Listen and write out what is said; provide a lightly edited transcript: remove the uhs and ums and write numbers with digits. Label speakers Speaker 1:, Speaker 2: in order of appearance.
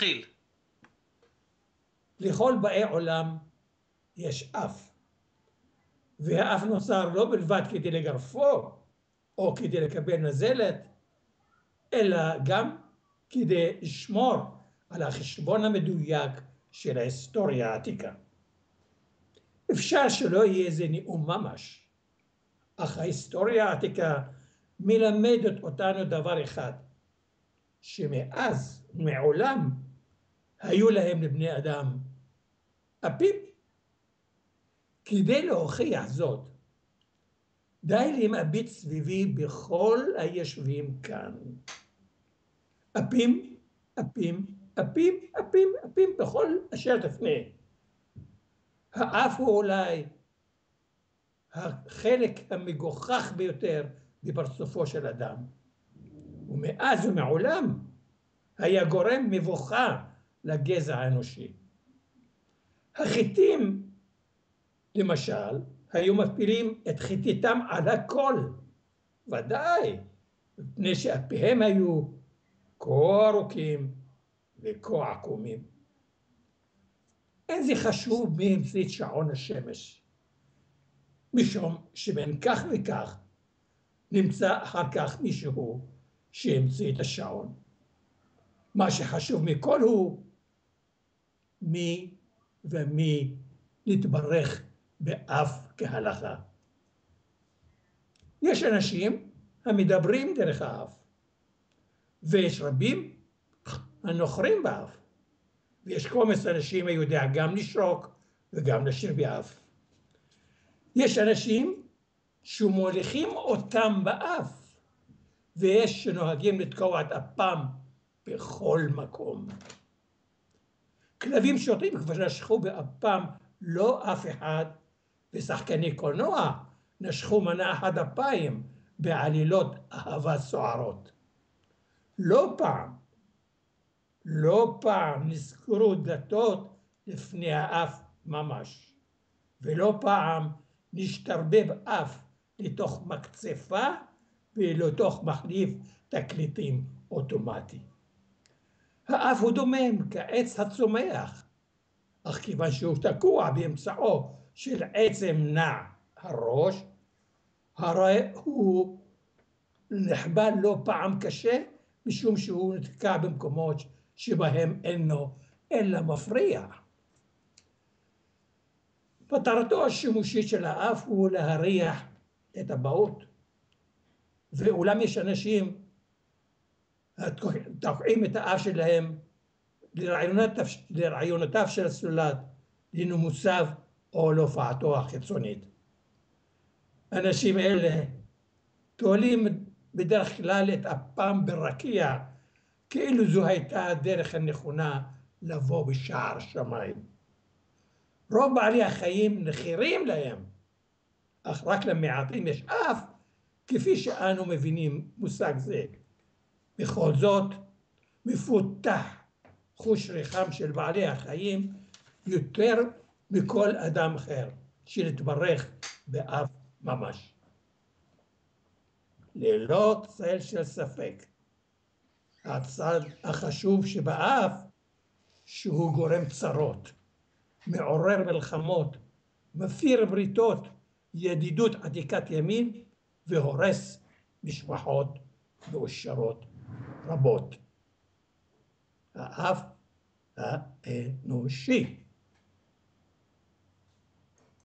Speaker 1: תתחיל.
Speaker 2: לכל באי עולם יש אף, והאף נוצר לא בלבד כדי לגרפו או כדי לקבל נזלת, אלא גם כדי לשמור על החשבון המדויק של ההיסטוריה העתיקה. אפשר שלא יהיה זה נאום ממש, אך ההיסטוריה העתיקה מלמדת אותנו דבר אחד, שמאז מעולם היו להם לבני אדם אפים. כדי להוכיח זאת, די להביט סביבי בכל היושבים כאן. אפים, אפים, אפים, אפים, אפים בכל אשר תפנה. האף הוא אולי החלק המגוחך ביותר בפרצופו של אדם. ומאז ומעולם היה גורם מבוכה לגזע האנושי. החיטים, למשל, היו מפילים את חיטיתם על הכל, ודאי, מפני שאפיהם היו כה ארוכים וכה עקומים. אין זה חשוב מי המציא את שעון השמש, משום שבין כך וכך נמצא אחר כך מישהו שהמציא את השעון. מה שחשוב מכל הוא מי ומי נתברך באף כהלכה. יש אנשים המדברים דרך האף, ויש רבים הנוחרים באף, ויש קומץ אנשים היודע גם לשרוק וגם לשיר באף. יש אנשים שמוליכים אותם באף, ויש שנוהגים לתקוע את אפם בכל מקום. כלבים שוטים כבר נשכו באפם לא אף אחד, ושחקני קולנוע נשכו מנה אחת אפיים בעלילות אהבה סוערות. לא פעם נזכרו דלתות לפני האף ממש, ולא פעם נשתרבב אף לתוך מקצפה ולתוך מחליף תקליטים אוטומטי. האף הוא דומם כעץ הצומח, אך כיוון שהוא תקוע באמצעו של עצם נע הראש, הרי הוא נחבל לא פעם קשה, משום שהוא נתקע במקומות שבהם אינו אלא מפריע. מטרתו השימושית של האף הוא להריח את הבאות, ואולם יש אנשים תוקעים את האף שלהם לרעיונותיו של הסולד, לנימוסיו או להופעתו החיצונית. אנשים אלה תולים בדרך כלל את אפם ברקיע, כאילו זו הייתה הדרך הנכונה לבוא בשער שמיים. רוב בעלי החיים נחירים להם, אך רק למעטים יש אף, כפי שאנו מבינים מושג זה. בכל זאת, מפותח חוש ריחם של בעלי החיים יותר מכל אדם אחר, שנתברך באף ממש. ללא צל של ספק, הצד החשוב שבאף, שהוא גורם צרות, מעורר מלחמות, מפיר בריתות, ידידות עתיקת ימין, והורס משפחות מאושרות רבות. האף האנושי.